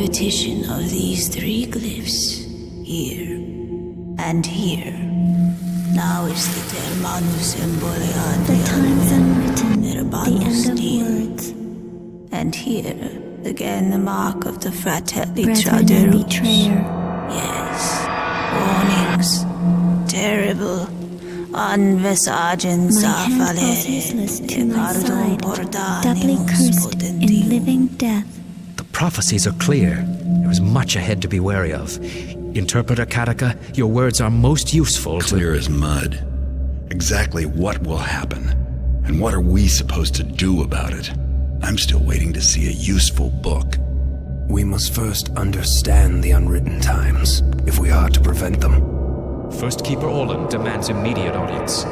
repetition of these three glyphs, here and here. Now is the Termanus Embolean. The time's unwritten, the Terbanus end of Deo. words. And here, again the mark of the Fratelli Brethren and Traderus. betrayer. Yes, warnings, terrible, unvesagens My hand falls useless to my side, doubly cursed in living death. The prophecies are clear. There is much ahead to be wary of. Interpreter Kataka, your words are most useful to... Clear as mud. Exactly what will happen, and what are we supposed to do about it? I'm still waiting to see a useful book. We must first understand the unwritten times, if we are to prevent them. First Keeper Orland demands immediate audience.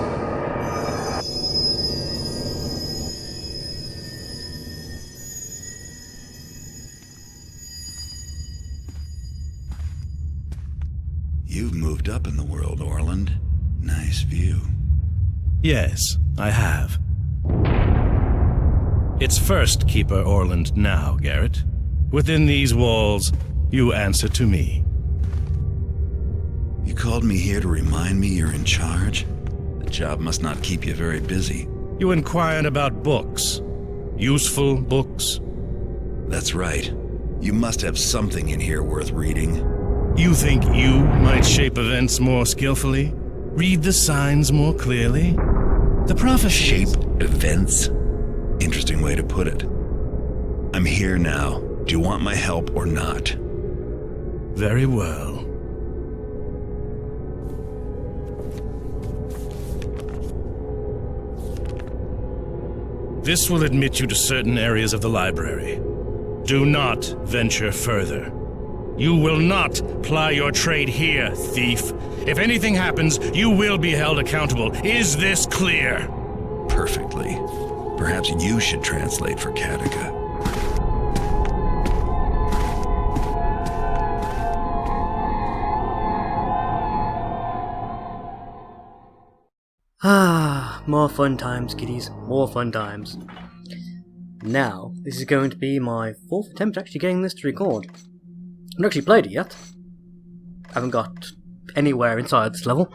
You've moved up in the world, Orland. Nice view. Yes, I have. It's First Keeper Orland now, Garrett. Within these walls, you answer to me. You called me here to remind me you're in charge? The job must not keep you very busy. You inquired about books. Useful books. That's right. You must have something in here worth reading. You think you might shape events more skillfully? Read the signs more clearly? The prophecies... Shape events? Interesting way to put it. I'm here now. Do you want my help or not? Very well. This will admit you to certain areas of the library. Do not venture further. You will not ply your trade here, thief. If anything happens, you will be held accountable. Is this clear? Perfectly. Perhaps you should translate for Kataka. More fun times, kiddies. More fun times. Now, this is going to be my 4th attempt at actually getting this to record. I haven't actually played it yet. I haven't got anywhere inside this level,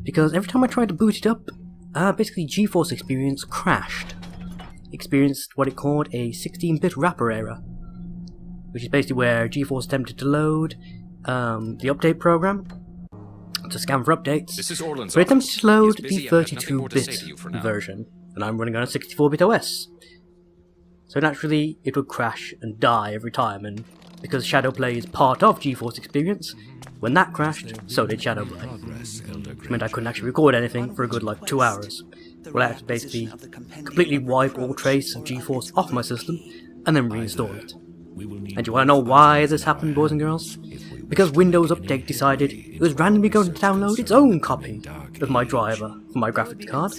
because every time I tried to boot it up, basically GeForce Experience crashed. Experienced what it called a 16-bit wrapper error, which is basically where GeForce attempted to load the update program to scan for updates, but it attempted to load the 32-bit version, and I'm running on a 64-bit OS. So naturally, it would crash and die every time, and because Shadowplay is part of GeForce Experience, when that crashed, so did Shadowplay. Which meant I couldn't actually record anything for a good 2 hours. Well, I had to basically completely wipe all trace of GeForce off my system, and then reinstall it. And you want to know why this happened, boys and girls? Because Windows Update decided it was randomly going to download its own copy of my driver for my graphics card,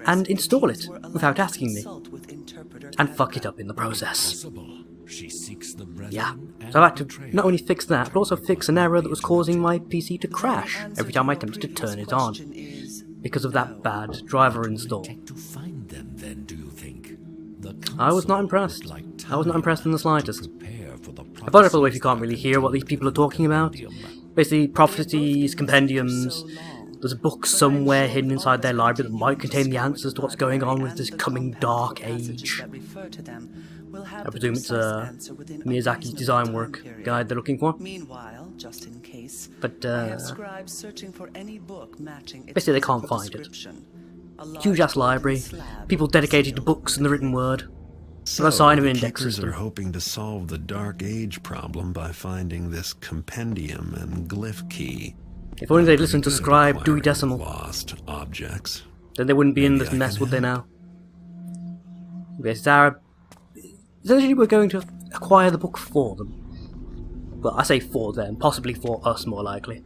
and install it without asking me, and fuck it up in the process. Yeah, so I had to not only fix that, but also fix an error that was causing my PC to crash every time I attempted to turn it on, because of that bad driver install. I was not impressed. I was not impressed in the slightest. I thought, by the way, if you can't really hear what these people are talking about, basically prophecies, compendiums, there's a book somewhere hidden inside their library that might contain the answers to what's going on with this coming dark age. I presume it's Miyazaki's design work guide they're looking for. But basically they can't find it. Huge ass library, people dedicated to books and the written word. So, a sign of the index Keepers system. are hoping to solve the Dark Age problem by finding this compendium and glyph key. If only they'd listened to Scribe Dewey Acquiring Decimal, lost objects. then they wouldn't be in Maybe this I mess, can would they help. now? Yes, Sarah. Essentially, we're going to acquire the book for them. Well, I say for them, possibly for us, more likely.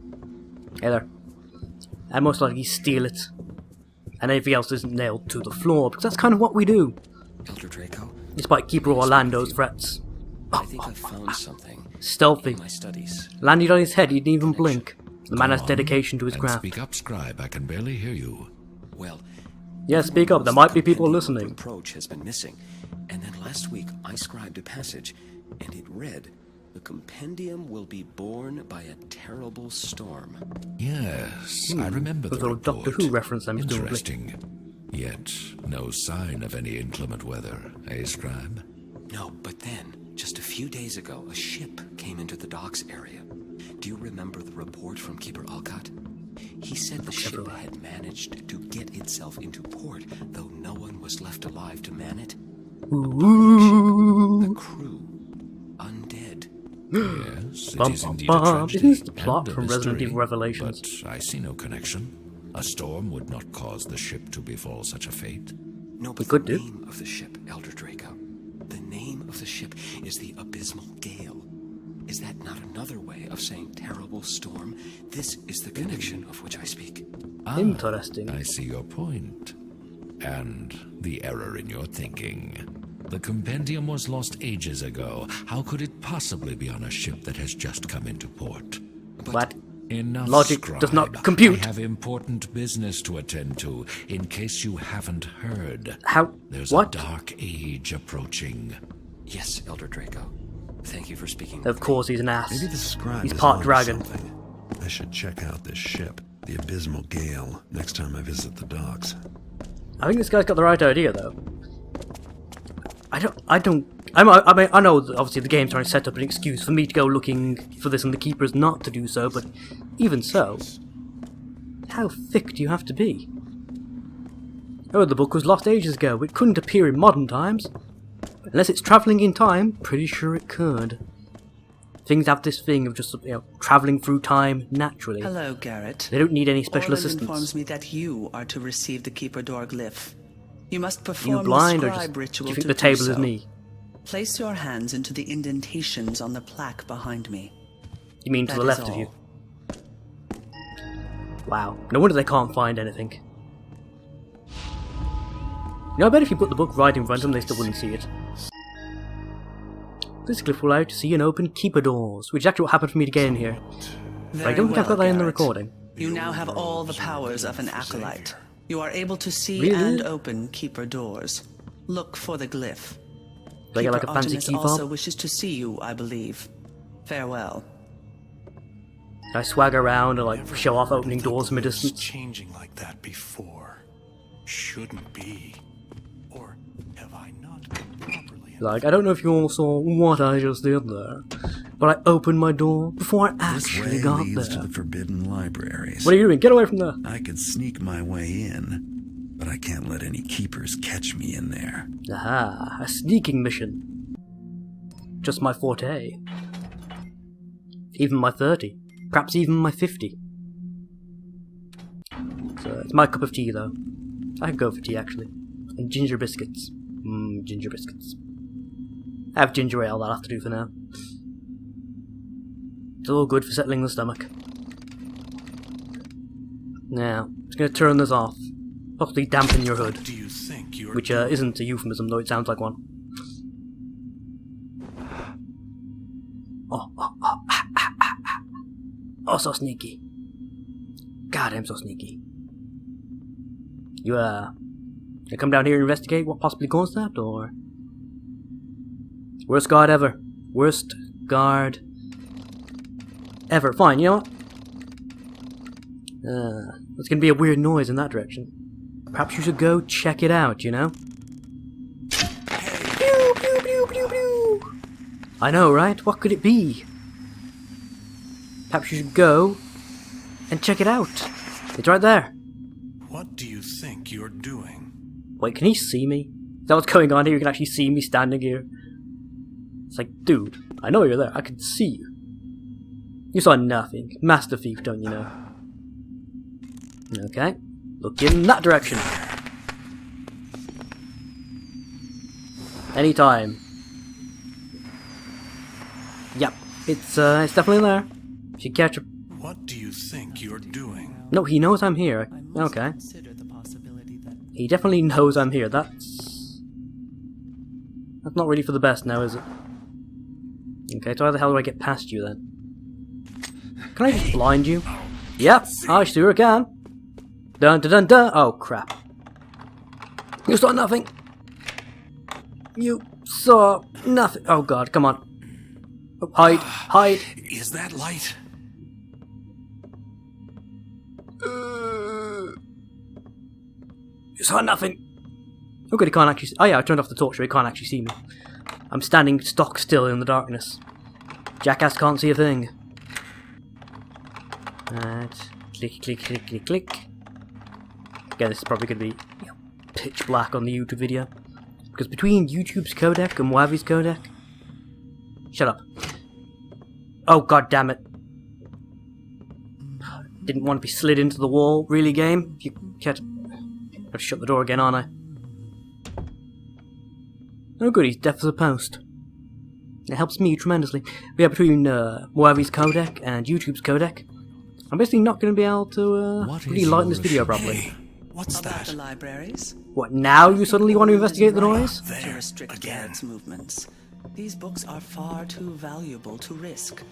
Hey there. And most likely steal it, and anything else isn't nailed to the floor, because that's kind of what we do. Elder Draco, Despite Keeper Orlando's threats. I think I've found something Stealthy. in my studies. Landed on his head, he didn't even blink. The man has dedication to his And craft. speak up, Scribe. I can barely hear you. Well, Yeah, speak up. There might be people listening. Approach has been missing, and then last week I scribed a passage, and it read, The compendium will be born by a terrible storm. Yes, I remember the little report. Doctor Who reference I'm doing. Interesting. Yet, no sign of any inclement weather, eh, Scribe? No, but then, just a few days ago, a ship came into the docks area. Do you remember the report from Keeper Alcott? He said the ship had managed to get itself into port, though no one was left alive to man it. The crew, undead. Yes, it is indeed a tragedy. Isn't this the plot and a from Resident mystery, Evil Revelations? But I see no connection. A storm would not cause the ship to befall such a fate. No, but could the do. name of the ship, Elder Draco. The name of the ship is the Abysmal Gale. Is that not another way of saying terrible storm? This is the connection of which I speak. Interesting. I see your point. And the error in your thinking. The compendium was lost ages ago. How could it possibly be on a ship that has just come into port? What? Enough, Logic Scribe. does not compute. I have important business to attend to, in case you haven't heard. How? There's What? a dark age approaching. Yes, Elder Draco. Thank you for speaking. Of course he's an ass. Maybe the scribe He's is part onto dragon. something. I should check out this ship, the Abysmal Gale, next time I visit the docks. I think this guy's got the right idea, though. I know that obviously the game's trying to set up an excuse for me to go looking for this and the Keepers not to do so, but even so, how thick do you have to be? Oh, the book was lost ages ago. It couldn't appear in modern times. Unless it's travelling in time, pretty sure it could. Things have this thing of just, travelling through time naturally. Hello, Garrett. They don't need any special Orland assistance. informs me that you are to receive the Keeper Door glyph. You must perform You blind, the or just scribe do ritual you think to the table do is so. me? Place your hands into the indentations on the plaque behind me. You mean to That the is left of you? all. Wow. No wonder they can't find anything. I bet if you put the book right in front of them, they still wouldn't see it. This glyph will allow you to see and open Keeper Doors, which is actually what happened for me to get in here. But I don't think I've got that in the recording. You now have all the powers of an acolyte. You are able to see Really? and open Keeper Doors. Look for the glyph. Do I get like a Keeper fancy Artemis key also fob? wishes to see you, I believe. Farewell. I swag around and like show off opening doors from a distance. Changing like that before. Shouldn't be. Or have I not been properly? Like, I don't know if you all saw what I just did there, but I opened my door before I actually This way got leads there. to the forbidden libraries. What are you doing? Get away from there! I could sneak my way in, but I can't let any keepers catch me in there. Aha, a sneaking mission. Just my forte. Even my 30. Perhaps even my 50. So, it's my cup of tea though. I could go for tea actually. And ginger biscuits. Ginger biscuits. I have ginger ale, that'll have to do for now. It's all good for settling the stomach. Now, I'm just going to turn this off. Possibly dampen your hood. Do you think you're Which isn't a euphemism, though it sounds like one. Oh, so sneaky. God, I'm so sneaky. You come down here and investigate what possibly caused that, or? Worst guard ever. Worst guard ever. Fine, you know what? There's gonna be a weird noise in that direction. Perhaps you should go check it out, you know? Pew, pew, pew, pew, pew. I know, right? What could it be? Perhaps you should go and check it out. It's right there. What do you think you're doing? Wait, can he see me? Is that what's going on here? You can actually see me standing here? It's like, dude, I know you're there. I can see you. You saw nothing. Master thief, don't you know? Okay. Look in that direction. Anytime. Yep. It's definitely there. Should catch a... What do you think you're doing? No, he knows I'm here. Okay. He definitely knows I'm here. That's not really for the best now, is it? Okay, so how the hell do I get past you then? Can I just blind you? Yep, I sure can. Dun dun dun dun. Oh crap. You saw nothing. You saw nothing. Oh god, come on. Oh, hide! Hide! Is that light? You saw nothing! Oh good, he can't actually see. Oh yeah, I turned off the torch so he can't actually see me. I'm standing stock still in the darkness. Jackass can't see a thing. Right. Click, click, click, click, click. Again, this is probably going to be pitch black on the YouTube video. Because between YouTube's codec and Wavi's codec... Shut up. Oh god damn it. Didn't want to be slid into the wall. Really, game? You can't... I'll shut the door again, aren't I? Oh good, he's deaf as a post. It helps me tremendously. But yeah, between Wavi's codec and YouTube's codec, I'm basically not going to be able to really lighten this video properly. Hey, what's About that? the libraries? What, now you suddenly want to investigate the noise? To There, restrict again. Garrett's movements. These books are far too valuable to risk.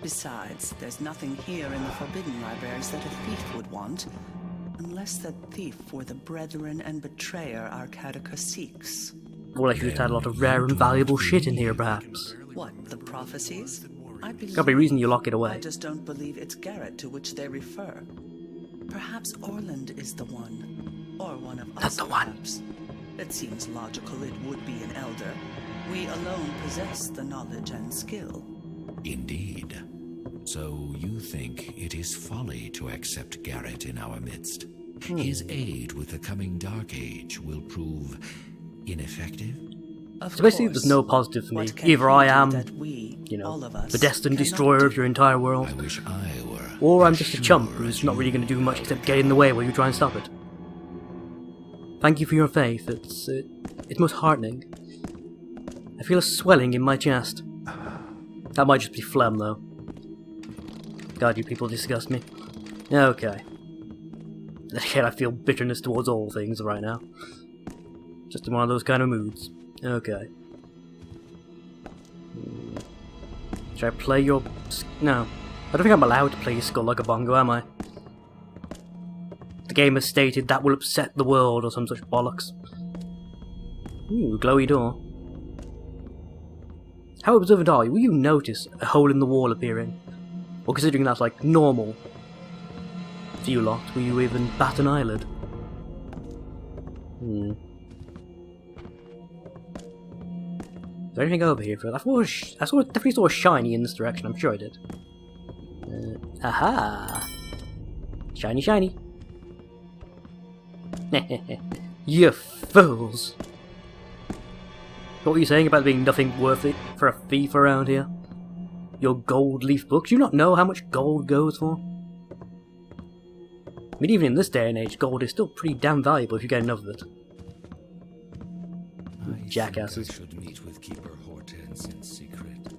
Besides, there's nothing here in the Forbidden Libraries that a thief would want. Unless that thief were the brethren and betrayer Arcadica seeks. Or like you've had a lot of rare and valuable shit in here, perhaps. What, the prophecies? I believe Gotta be a reason you lock it I away. just don't believe it's Garrett to which they refer. Perhaps Orland is the one. Or one of us, the one. perhaps. It seems logical it would be an elder. We alone possess the knowledge and skill. Indeed. So you think it is folly to accept Garrett in our midst? His aid with the coming Dark Age will prove ineffective? Of So basically, course. there's no positive for me. What can Either he I do am, that we, you know, all of us, the destined cannot destroyer do? of your entire world. I wish I were. Or I'm just a as chump sure who's as not you really going to do much are. except get in the way while you try and stop it. Thank you for your faith. It's most heartening. I feel a swelling in my chest. That might just be phlegm, though. God, you people disgust me. Okay. Again, I feel bitterness towards all things right now. Just in one of those kind of moods. Okay. Should I play your... No. I don't think I'm allowed to play your skull like a bongo, am I? The game has stated that will upset the world or some such bollocks. Ooh, glowy door. How observant are you? Will you notice a hole in the wall appearing? Or considering that's like normal for you lot, will you even bat an eyelid? Is there anything over here? I definitely saw a shiny in this direction, I'm sure I did. Aha! Shiny, shiny. You fools! What were you saying about being nothing worth it for a thief around here? Your gold leaf books? Do you not know how much gold goes for? I mean, even in this day and age, gold is still pretty damn valuable if you get enough of it. Jackasses. I should meet with Keeper Hortense in secret.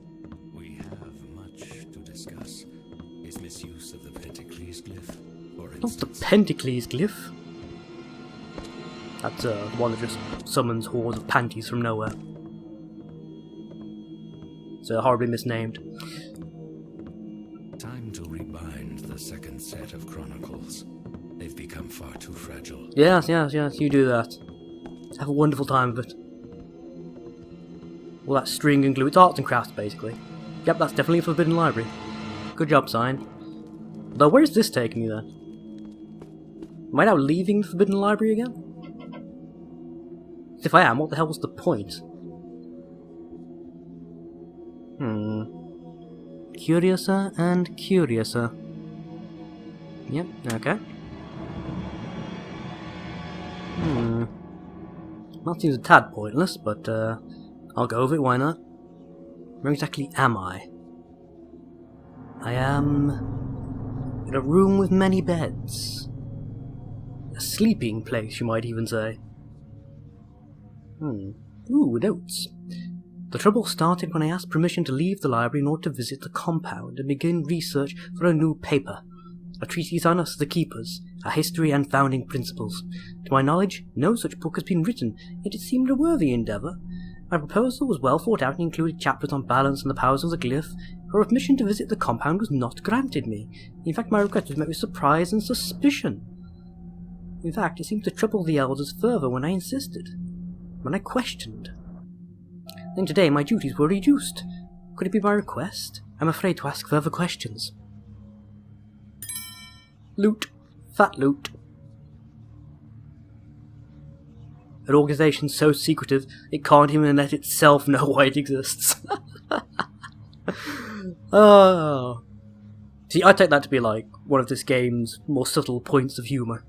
We have much to discuss. His misuse of the Pentacles glyph, for Not instance. the Pentacles glyph. That's the one that just summons hordes of panties from nowhere. It's horribly misnamed. Time to rebind the second set of chronicles. They've become far too fragile. Yes, you do that. Have a wonderful time of it. All that string and glue, it's arts and crafts basically. Yep, that's definitely a Forbidden Library. Good job, sign. Though, where is this taking me then? Am I now leaving the Forbidden Library again? If I am, what the hell was the point? Curiouser and curiouser. Yep, okay. That seems a tad pointless, but I'll go with it, why not? Where exactly am I? I am in a room with many beds. A sleeping place, you might even say. Ooh, notes. The trouble started when I asked permission to leave the library in order to visit the compound and begin research for a new paper. A treatise on us, the Keepers, our history and founding principles. To my knowledge, no such book has been written, yet it seemed a worthy endeavour. My proposal was well thought out and included chapters on balance and the powers of the glyph. However, permission to visit the compound was not granted me. In fact, my request was met with surprise and suspicion. In fact, it seemed to trouble the elders further when I insisted, when I questioned. Then today my duties were reduced. could it be by request? I'm afraid to ask further questions. Loot. Fat loot. An organization so secretive it can't even let itself know why it exists. Oh. See, I take that to be like one of this game's more subtle points of humour.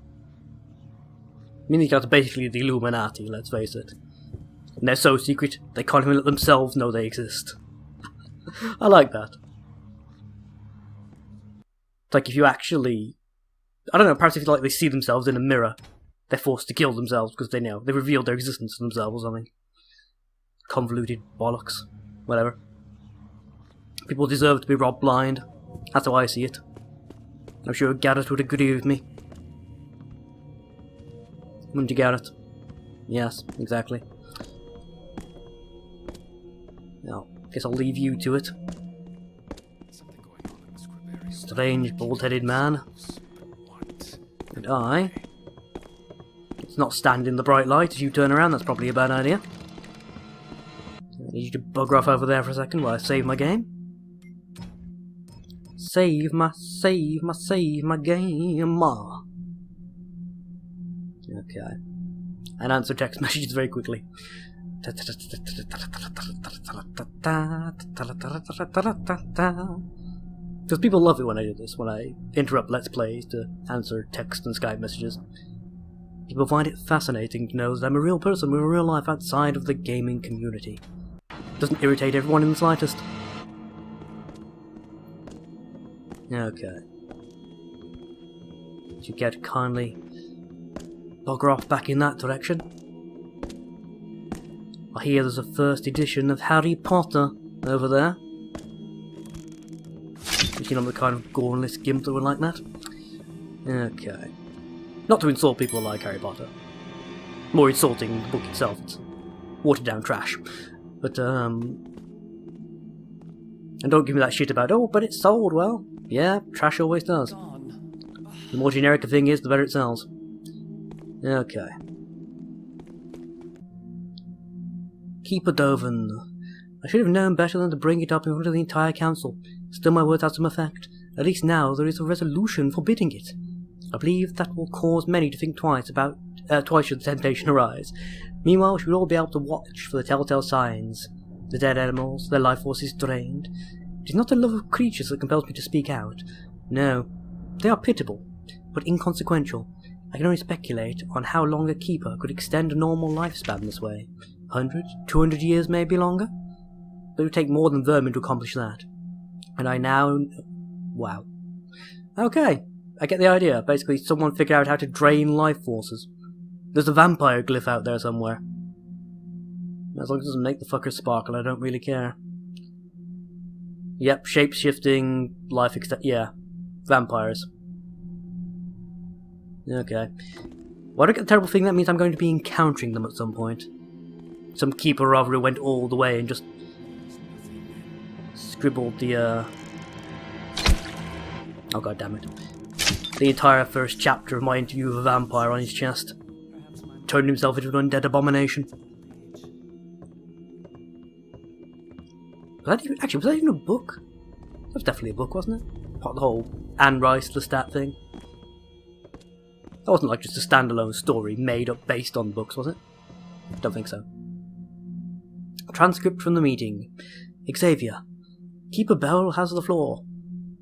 I mean, these guys are basically the Illuminati, let's face it. And they're so secret, they can't even let themselves know they exist. I like that. It's like if you actually... I don't know, perhaps if they see themselves in a mirror, they're forced to kill themselves because they know. They revealed their existence to themselves or something. Convoluted bollocks. Whatever. People deserve to be robbed blind. That's how I see it. I'm sure Garrett would agree with me. Wouldn't you, Garrett? Yes, exactly. Now, guess I'll leave you to it. Strange, bald-headed man. And I... Let's not stand in the bright light as you turn around, that's probably a bad idea. I need you to bugger off over there for a second while I save my game. Save my game. Okay. And answer text messages very quickly. Because people love it when I do this, when I interrupt Let's Plays to answer text and Skype messages. People find it fascinating to know that I'm a real person with a real life outside of the gaming community. It doesn't irritate everyone in the slightest. Okay. Would you care to kindly bugger off back in that direction? I hear there's a first edition of Harry Potter over there. You know, the kind of gormless gimp that would like that. Okay. Not to insult people who like Harry Potter. More insulting the book itself. It's watered down trash. But, and don't give me that shit about, oh, but it sold well. Yeah, trash always does. The more generic a thing is, the better it sells. Okay. Keeper Doven. I should have known better than to bring it up in front of the entire council. Still, my words had some effect. At least now there is a resolution forbidding it. I believe that will cause many to think twice should the temptation arise. Meanwhile, we should all be able to watch for the telltale signs. The dead animals, their life force is drained. It is not the love of creatures that compels me to speak out. No, they are pitiable, but inconsequential. I can only speculate on how long a keeper could extend a normal lifespan this way. 100, 200 years, maybe longer? But it would take more than vermin to accomplish that. And I now... Wow. Okay, I get the idea. Basically, someone figured out how to drain life forces. There's a vampire glyph out there somewhere. As long as it doesn't make the fucker sparkle, I don't really care. Yep, shape-shifting, life yeah. Vampires. Okay. Well, I don't get the terrible thing, that means I'm going to be encountering them at some point. Some keeper or other who went all the way and just scribbled the, oh god damn it. The entire first chapter of my interview with a vampire on his chest. Turned himself into an undead abomination. Was that even a book? That was definitely a book, wasn't it? Part of the whole Anne Rice Lestat thing. That wasn't like just a standalone story made up based on books, was it? Don't think so. Transcript from the meeting. Xavier. Keeper Bell has the floor.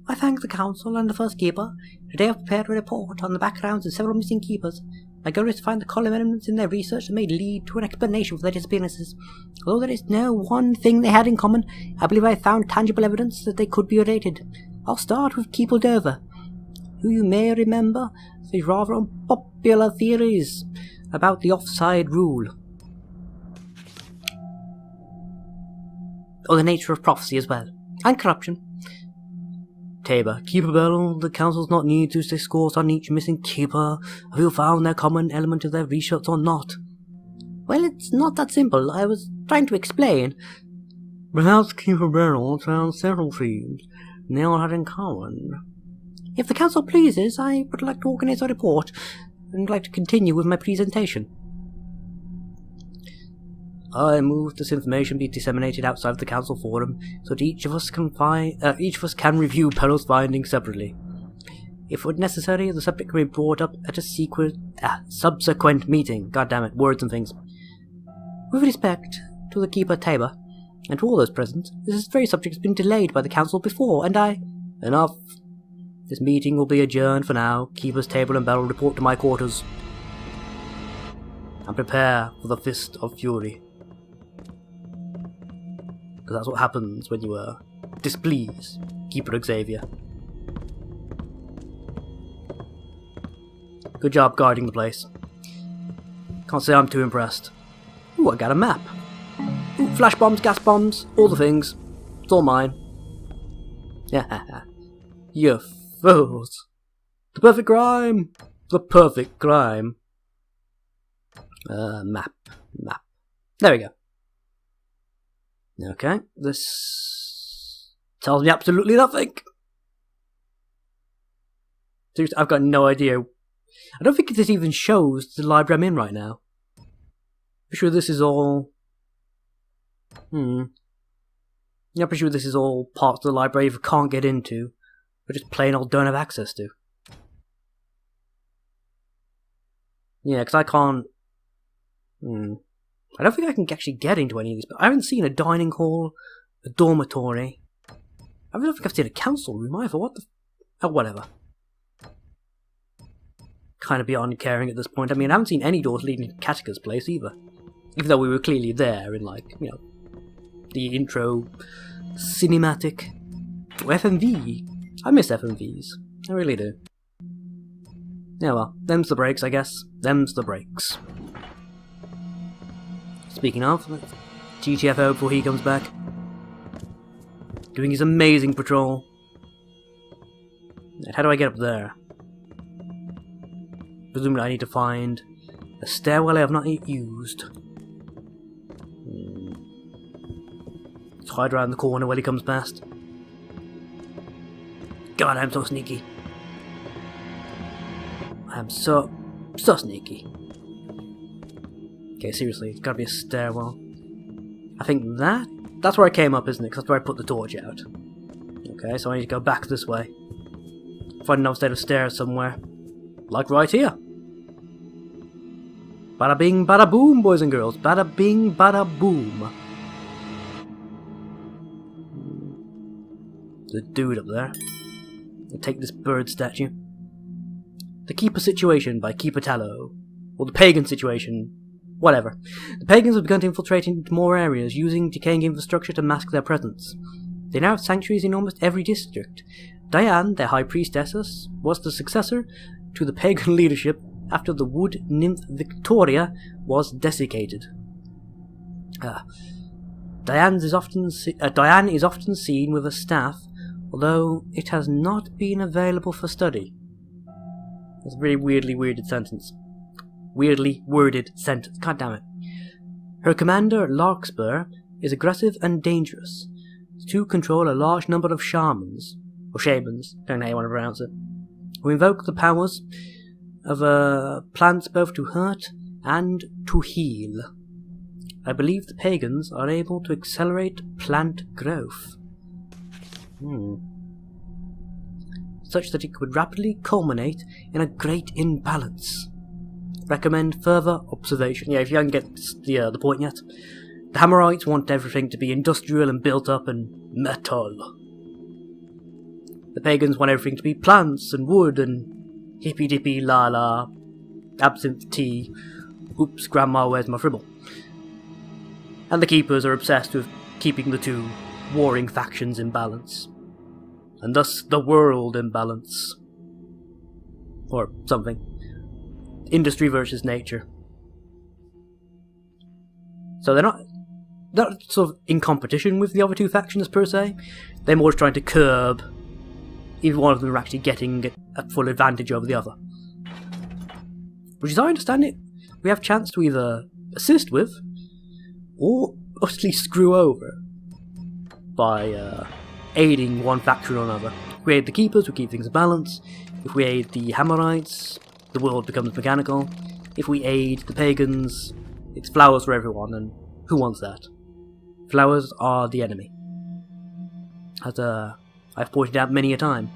I thank the council and the first keeper. Today I've prepared a report on the backgrounds of several missing keepers. My goal is to find the column elements in their research that may lead to an explanation for their disappearances. Although there is no one thing they had in common, I believe I found tangible evidence that they could be related. I'll start with Keeper Dover, who you may remember the rather unpopular theories about the offside rule. Or the nature of prophecy as well, and corruption. Tabor, Keeper Bell, the council's not need to discourse on each missing keeper, have you found their common element of their research or not? Well, it's not that simple. I was trying to explain. Perhaps Keeper Bell found several themes they all had in common. If the council pleases, I would like to organize a report and like to continue with my presentation. I move this information be disseminated outside of the council forum so that each of us can review Peril's findings separately. If necessary, the subject can be brought up at a subsequent meeting. God damn it, words and things. With respect to the Keeper Tabor, and to all those present, this very subject has been delayed by the council before, and I... Enough. This meeting will be adjourned for now. Keeper's Table and Bell report to my quarters. And prepare for the Fist of Fury. Because that's what happens when you displease Keeper Xavier. Good job guarding the place. Can't say I'm too impressed. Ooh, I got a map. Ooh, flash bombs, gas bombs, all the things. It's all mine. Yeah, you fools. The perfect crime. The perfect crime. Map. There we go. Okay, this tells me absolutely nothing. Seriously, I've got no idea. I don't think this even shows the library I'm in right now. I'm sure this is all... Yeah, I'm pretty sure this is all parts of the library I can't get into, but just plain old don't have access to. Yeah, because I can't... I don't think I can actually get into any of these, but I haven't seen a dining hall, a dormitory. I don't think I've seen a council room either. What the... Oh, whatever. Kind of beyond caring at this point. I mean, I haven't seen any doors leading to Katika's place either. Even though we were clearly there in, like, you know, the intro cinematic. Oh, FMV. I miss FMVs. I really do. Yeah, well, them's the breaks, I guess. Them's the breaks. Speaking of, GTFO before he comes back. Doing his amazing patrol. How do I get up there? Presumably I need to find a stairwell I have not yet used. Let's hide around the corner while he comes past. God, I'm so sneaky. I'm so sneaky. Okay, seriously, it's gotta be a stairwell. I think that's where I came up, isn't it? Because that's where I put the torch out. Okay, so I need to go back this way. Find another set of stairs somewhere. Like right here. Bada bing, bada boom, boys and girls. Bada bing, bada boom. The dude up there. I'll take this bird statue. The Keeper Situation by Keeper Tallow. Or the Pagan Situation. Whatever. The Pagans have begun to infiltrate into more areas, using decaying infrastructure to mask their presence. They now have sanctuaries in almost every district. Diane, their High Priestess, was the successor to the pagan leadership after the wood nymph Victoria was desiccated. Diane is often seen with a staff, although it has not been available for study. That's a very weirdly worded sentence. God damn it. Her commander, Larkspur, is aggressive and dangerous. To control a large number of shamans, or shamans, don't know how you want to pronounce it, who invoke the powers of plants both to hurt and to heal. I believe the pagans are able to accelerate plant growth. Such that it could rapidly culminate in a great imbalance. Recommend further observation. Yeah, if you haven't get the point yet. The Hammerites want everything to be industrial and built up and metal. The pagans want everything to be plants and wood and hippy-dippy la-la, absinthe tea, oops, grandma, where's my fribble? And the keepers are obsessed with keeping the two warring factions in balance. And thus the world in balance. Or something. Industry versus nature. So they're not sort of in competition with the other two factions per se. They're more just trying to curb either one of them are actually getting a full advantage over the other. Which, as I understand it, we have a chance to either assist with, or utterly screw over by aiding one faction or another. If we aid the Keepers, we keep things in balance. If we aid the Hammerites, the world becomes mechanical. If we aid the Pagans, it's flowers for everyone, and Who wants that? Flowers are the enemy. As I've pointed out many a time.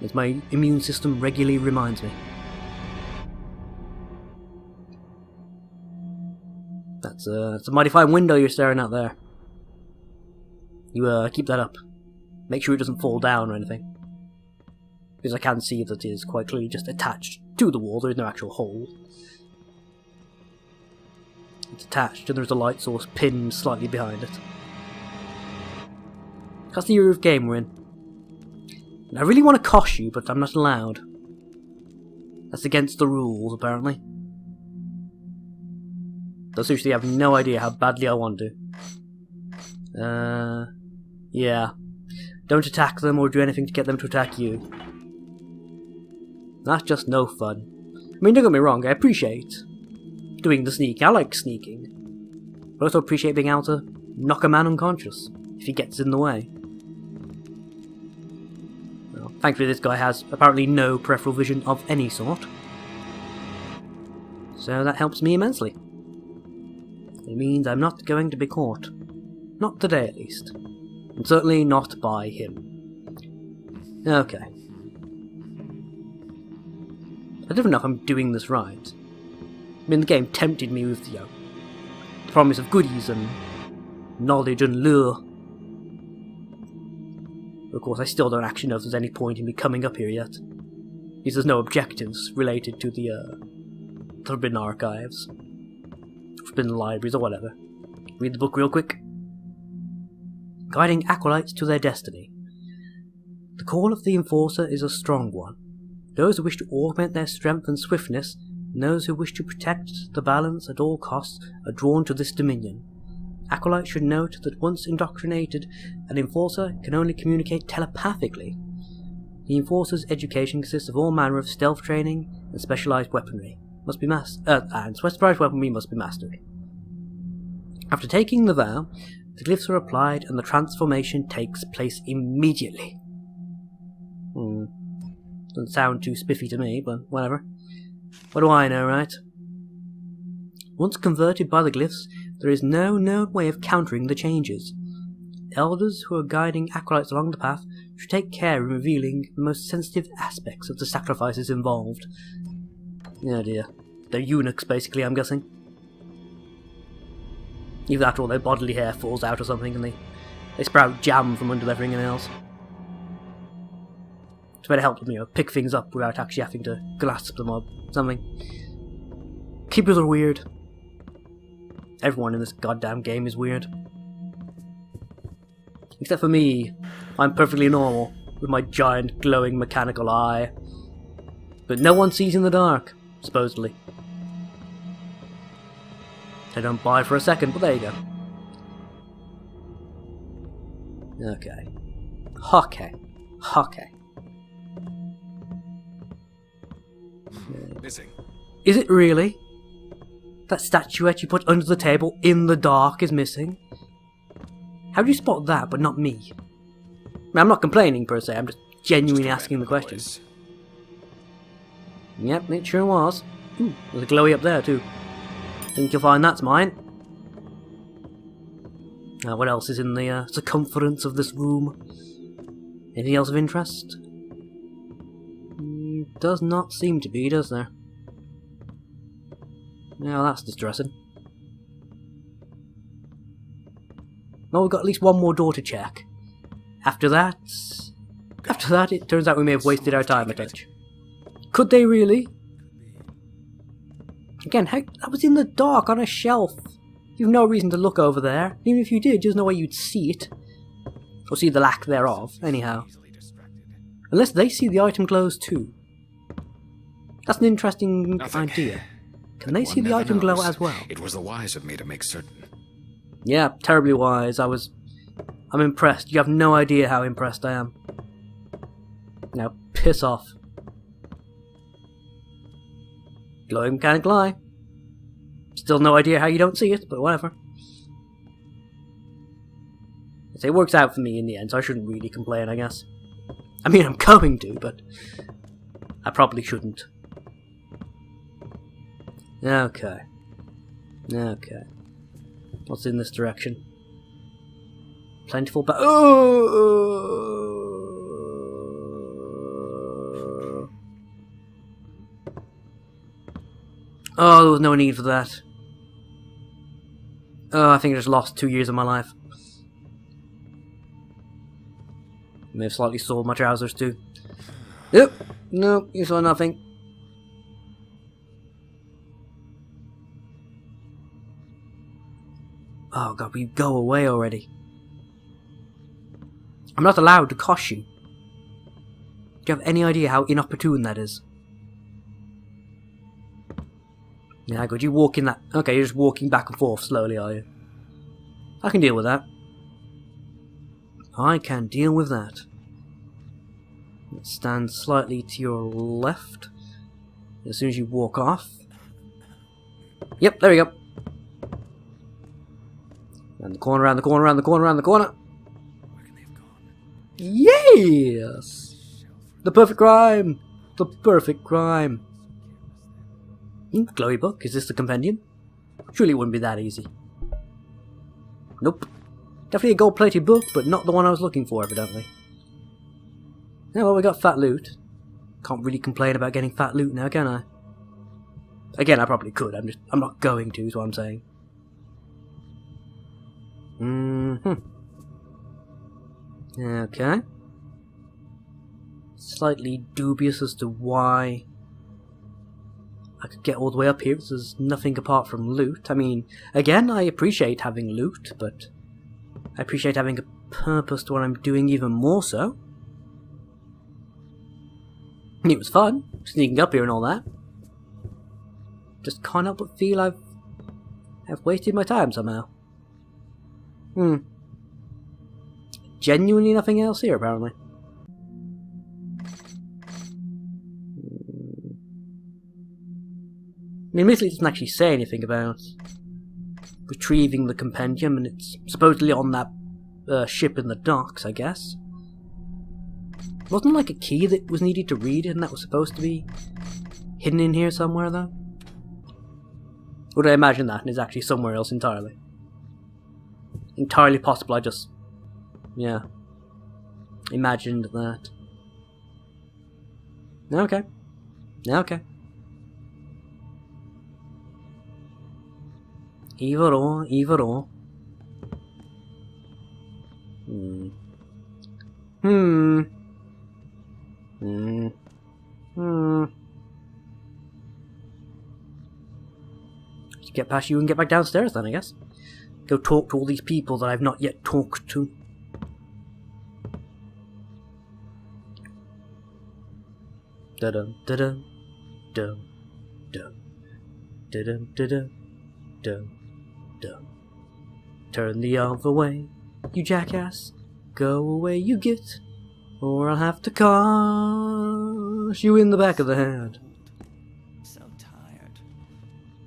As my immune system regularly reminds me. That's a mighty fine window you're staring at there. You keep that up. Make sure it doesn't fall down or anything. Because I can see that it is quite clearly just attached to the wall, there is no actual hole. It's attached and there's a light source pinned slightly behind it. That's the era of game we're in. And I really want to cosh you, but I'm not allowed. That's against the rules, apparently. I seriously have no idea how badly I want to. Yeah. Don't attack them or do anything to get them to attack you. That's just no fun. I mean, don't get me wrong, I appreciate doing the sneak. I like sneaking. But I also appreciate being able to knock a man unconscious if he gets in the way. Well, thankfully this guy has apparently no peripheral vision of any sort. So that helps me immensely. It means I'm not going to be caught. Not today, at least. And certainly not by him. Okay. I don't know if I'm doing this right. I mean, the game tempted me with, the promise of goodies and knowledge and lure. But of course, I still don't actually know if there's any point in me coming up here yet. Because there's no objectives related to the Forbidden Archives. Forbidden Libraries or whatever. Read the book real quick. Guiding acolytes to their destiny. The call of the Enforcer is a strong one. Those who wish to augment their strength and swiftness, and those who wish to protect the balance at all costs, are drawn to this dominion. Acolytes should note that once indoctrinated, an Enforcer can only communicate telepathically. The Enforcer's education consists of all manner of stealth training and specialized weaponry. Specialized weaponry must be mastered. After taking the vow, the glyphs are applied and the transformation takes place immediately. Doesn't sound too spiffy to me, but whatever. What do I know, right? Once converted by the glyphs, there is no known way of countering the changes. Elders who are guiding acolytes along the path should take care in revealing the most sensitive aspects of the sacrifices involved. Oh dear. They're eunuchs, basically, I'm guessing. Either that or their bodily hair falls out or something and they sprout jam from under their fingernails. It's better help them, pick things up without actually having to grasp them or something. Keepers are weird. Everyone in this goddamn game is weird. Except for me, I'm perfectly normal, with my giant glowing mechanical eye. But no one sees in the dark, supposedly. I don't buy for a second, but there you go. Okay. Okay. Missing. Is it really? That statuette you put under the table in the dark is missing? How do you spot that, but not me? I mean, I'm not complaining per se, I'm just genuinely asking the question. Yep, it sure was. Ooh, there's a glowy up there too. Think you'll find that's mine. What else is in the circumference of this room? Anything else of interest? Does not seem to be, does there? Now that's distressing. Well, we've got at least one more door to check. After that, it turns out we may have wasted our time a touch. Could they really? Again, that was in the dark on a shelf. You've no reason to look over there. Even if you did, there's no way you'd see it. Or see the lack thereof, anyhow. Unless they see the item glows too. That's an interesting idea. Can they see the item glow as well? It was the wise of me to make certain. Yeah, terribly wise. I'm impressed. You have no idea how impressed I am. Now, piss off. Glowing mechanical eye. Still no idea how you don't see it, but whatever. It works out for me in the end, so I shouldn't really complain, I guess. I mean, I'm going to, but I probably shouldn't. Okay. What's in this direction? Plentiful Oh, there was no need for that. Oh, I think I just lost 2 years of my life. May have slightly soiled my trousers too. Yep. No, you saw nothing. Oh god, will you go away already? I'm not allowed to cosh you. Do you have any idea how inopportune that is? Yeah, good. You walk in that... Okay, you're just walking back and forth slowly, are you? I can deal with that. I can deal with that. Let's stand slightly to your left. As soon as you walk off. Yep, there we go. Around the corner, around the corner, around the corner, around the corner. Yes! The perfect crime! The perfect crime. Glowy book, is this the compendium? Surely it wouldn't be that easy. Nope. Definitely a gold-plated book, but not the one I was looking for, evidently. Yeah, well, we got fat loot. Can't really complain about getting fat loot now, can I? Again, I probably could. I'm not going to, is what I'm saying. Okay. Slightly dubious as to why I could get all the way up here. There's nothing apart from loot. I mean, again, I appreciate having loot, but I appreciate having a purpose to what I'm doing even more so. It was fun, sneaking up here and all that. Just can't help but feel I've wasted my time somehow. Genuinely nothing else here, apparently. I mean, admittedly it doesn't actually say anything about retrieving the compendium, and it's supposedly on that ship in the docks, I guess. Wasn't like a key that was needed to read it, and that was supposed to be hidden in here somewhere, though? Would I imagine that, and it's actually somewhere else entirely? Entirely possible, I just... yeah. Imagined that. Okay. Okay. Either or, either or. Just get past you and get back downstairs then, I guess. Go talk to all these people that I've not yet talked to. Da-dum, da-dum, dum, dum, da-dum, da-dum, dum, dum. Turn the other way, you jackass. Go away, you git, or I'll have to cosh you in the back of the head. So tired.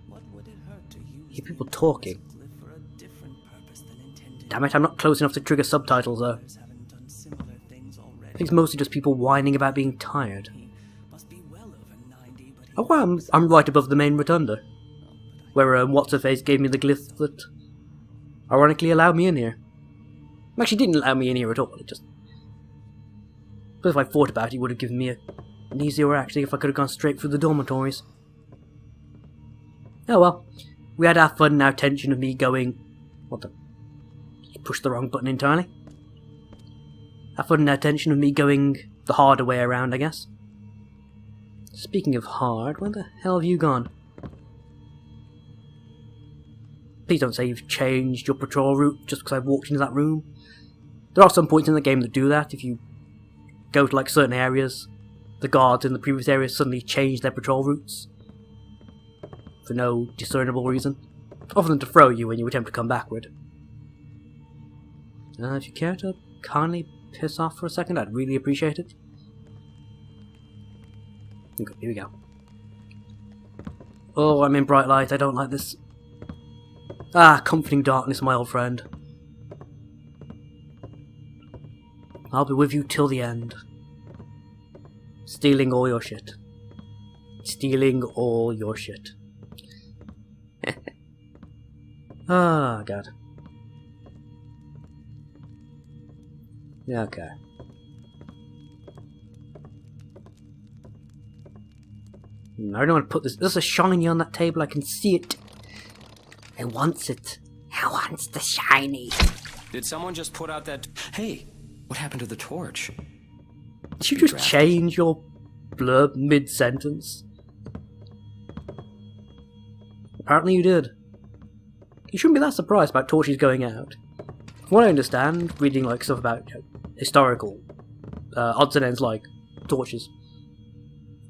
What would it hurt to use Hear people talking. for a different purpose than intended? Damn it, I'm not close enough to trigger subtitles though. Haven't done similar things already. I think it's mostly just people whining about being tired. Must be well over 90, but Oh wow, I'm right above the main rotunda. Where What's-Her-Face gave me the glyph that ironically allowed me in here. Actually didn't allow me in here at all, it just... But if I thought about it, it would have given me an easier actually if I could have gone straight through the dormitories. Oh well. We had our fun and our tension of me going... What the... Pushed the wrong button entirely. Our fun and our tension of me going the harder way around, I guess. Speaking of hard, where the hell have you gone? Please don't say you've changed your patrol route just because I've walked into that room. There are some points in the game that do that. If you go to like certain areas, the guards in the previous areas suddenly change their patrol routes. For no discernible reason. Other than to throw you when you attempt to come backward. If you care to kindly piss off for a second, I'd really appreciate it. Okay, here we go. Oh, I'm in bright light, I don't like this. Ah, comforting darkness, my old friend. I'll be with you till the end. Stealing all your shit. Stealing all your shit. Oh, God. Okay. I don't want to put this. There's a shiny on that table. I can see it. I wants it. I wants the shiny. Did someone just put out that... Hey, what happened to the torch? Did you just change your blurb mid-sentence? Apparently you did. You shouldn't be that surprised about torches going out. From what I understand, reading like stuff about historical odds and ends like torches,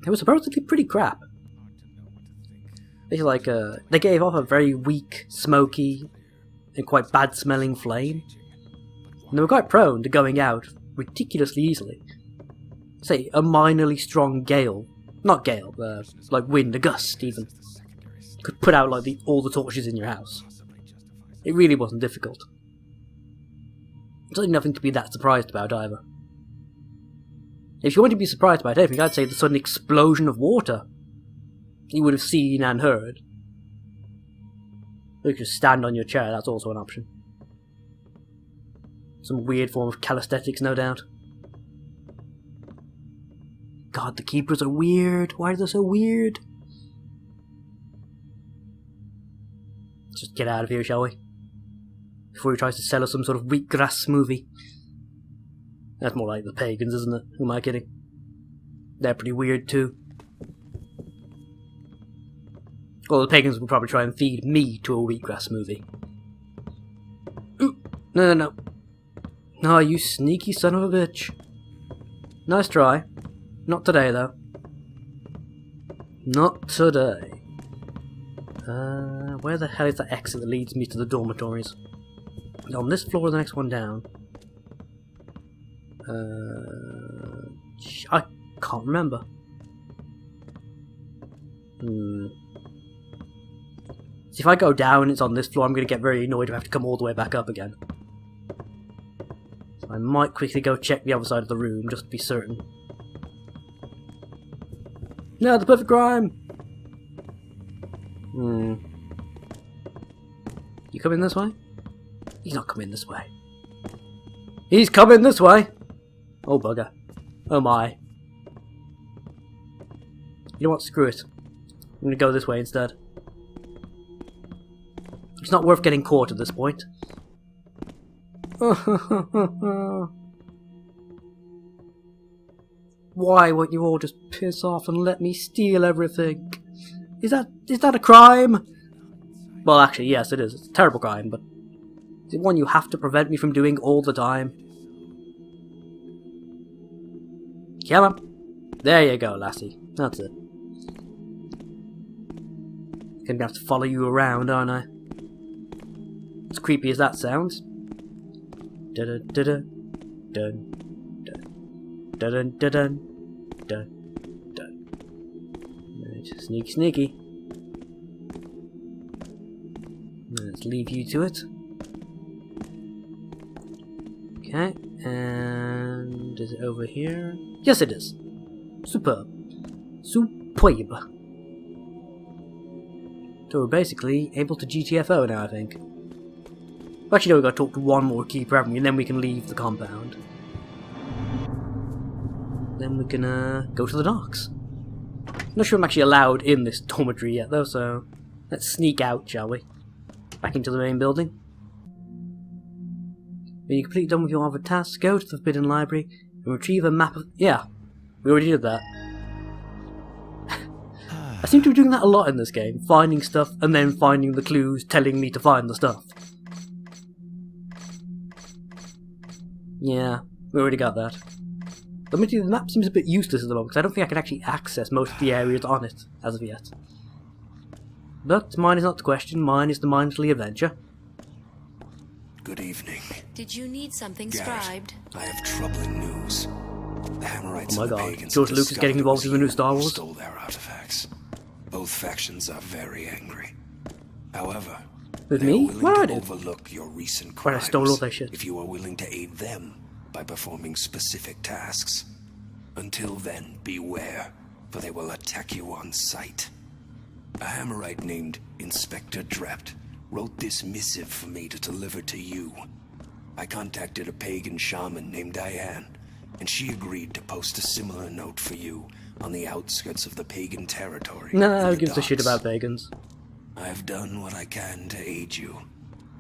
it was supposedly pretty crap. It's like they gave off a very weak, smoky, and quite bad-smelling flame, and they were quite prone to going out ridiculously easily. Say a minorly strong gale, not gale, like wind, a gust even, could put out like all the torches in your house. It really wasn't difficult. It's really nothing to be that surprised about either. If you want to be surprised about anything, I'd say the sudden explosion of water you would have seen and heard. You could just stand on your chair, that's also an option. Some weird form of calisthenics, no doubt. God, the keepers are weird. Why are they so weird? Let's just get out of here, shall we? Before he tries to sell us some sort of wheatgrass smoothie. That's more like the pagans, isn't it? Who am I kidding? They're pretty weird too. Well, the pagans will probably try and feed me to a wheatgrass smoothie. Ooh, no. Oh, you sneaky son of a bitch. Nice try. Not today, though. Not today. Where the hell is the exit that leads me to the dormitories? On this floor or the next one down? I can't remember. See, if I go down and it's on this floor, I'm going to get very annoyed if I have to come all the way back up again. So I might quickly go check the other side of the room, just to be certain. No, the perfect crime! You coming this way? He's not coming this way. He's coming this way! Oh bugger. Oh my. You know what, screw it. I'm gonna go this way instead. It's not worth getting caught at this point. Why won't you all just piss off and let me steal everything? Is that a crime? Well, actually, yes, it is. It's a terrible crime, but is it one you have to prevent me from doing all the time? Come on. There you go, lassie. That's it. Gonna have to follow you around, aren't I? As creepy as that sounds. Dun dun dun dun dun dun dun dun. Right, sneaky. Let's leave you to it. Okay, and is it over here? Yes, it is. Superb. Superb. So we're basically able to GTFO now, I think. Actually, no, we've got to talk to one more keeper, haven't we? And then we can leave the compound. Then we can go to the docks. I'm not sure I'm actually allowed in this dormitory yet, though, so let's sneak out, shall we? Back into the main building. When you're completely done with your other tasks, go to the Forbidden Library and retrieve a map of... Yeah, we already did that. I seem to be doing that a lot in this game. Finding stuff and then finding the clues telling me to find the stuff. Yeah, we already got that. The map seems a bit useless at the moment because I don't think I can actually access most of the areas on it as of yet. But mine is not the question, mine is the mindfully adventure. Good evening. Did you need something Garrett, scribed? I have troubling news. The Hammerites Oh my and the god, pagans George Lucas getting involved in the new Star Wars? stole their artifacts. Both factions are very angry. However, with they me? are willing What to I did? overlook your recent Where I crimes stole all their shit. if you are willing to aid them by performing specific tasks. Until then, beware, for they will attack you on sight. A Hammerite named Inspector Drept wrote this missive for me to deliver to you. I contacted a pagan shaman named Diane, and she agreed to post a similar note for you on the outskirts of the pagan territory. Nah, who gives a shit about pagans? I have done what I can to aid you.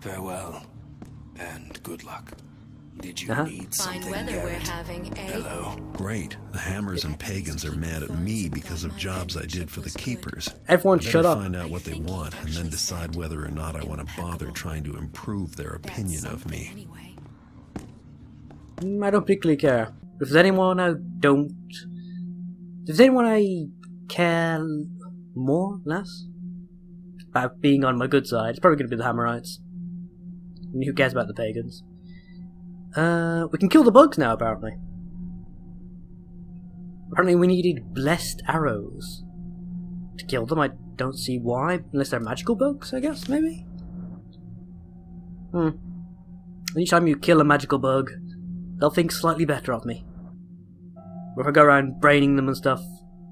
Farewell, and good luck. Did you need something, Fine weather Garrett? we're having, eh? Hello. Great. The Hammers and Pagans are mad at me because of jobs I did for the Keepers. Everyone I shut better up. find out what they want and then decide whether or not I want to bother trying to improve their opinion of me. I don't particularly care. If there's anyone I don't... If there's anyone I care more, less, about being on my good side, it's probably going to be the Hammerites. I mean, who cares about the Pagans? We can kill the bugs now, apparently. Apparently we needed blessed arrows to kill them. I don't see why, unless they're magical bugs, I guess, maybe? Each time you kill a magical bug, they'll think slightly better of me. Or if I go around braining them and stuff,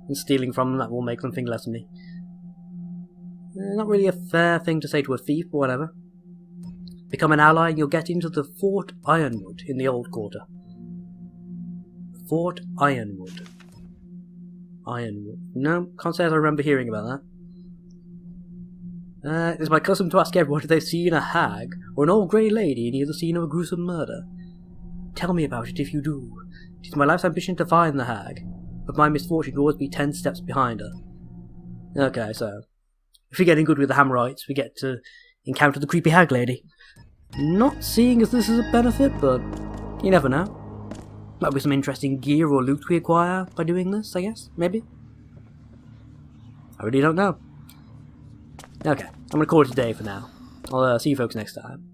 and stealing from them, that will make them think less of me. Not really a fair thing to say to a thief, but whatever. Become an ally and you'll get into the Fort Ironwood in the Old Quarter. Fort Ironwood. Ironwood. No, can't say as I remember hearing about that. It's my custom to ask everyone if they've seen a hag or an old grey lady near the scene of a gruesome murder. Tell me about it if you do. It is my life's ambition to find the hag, but my misfortune will always be 10 steps behind her. Okay, so if we're getting good with the Hammerites, we get to encounter the creepy hag lady. Not seeing as this is a benefit, but you never know. Might be some interesting gear or loot we acquire by doing this, I guess, maybe? I really don't know. Okay, I'm going to call it a day for now. I'll see you folks next time.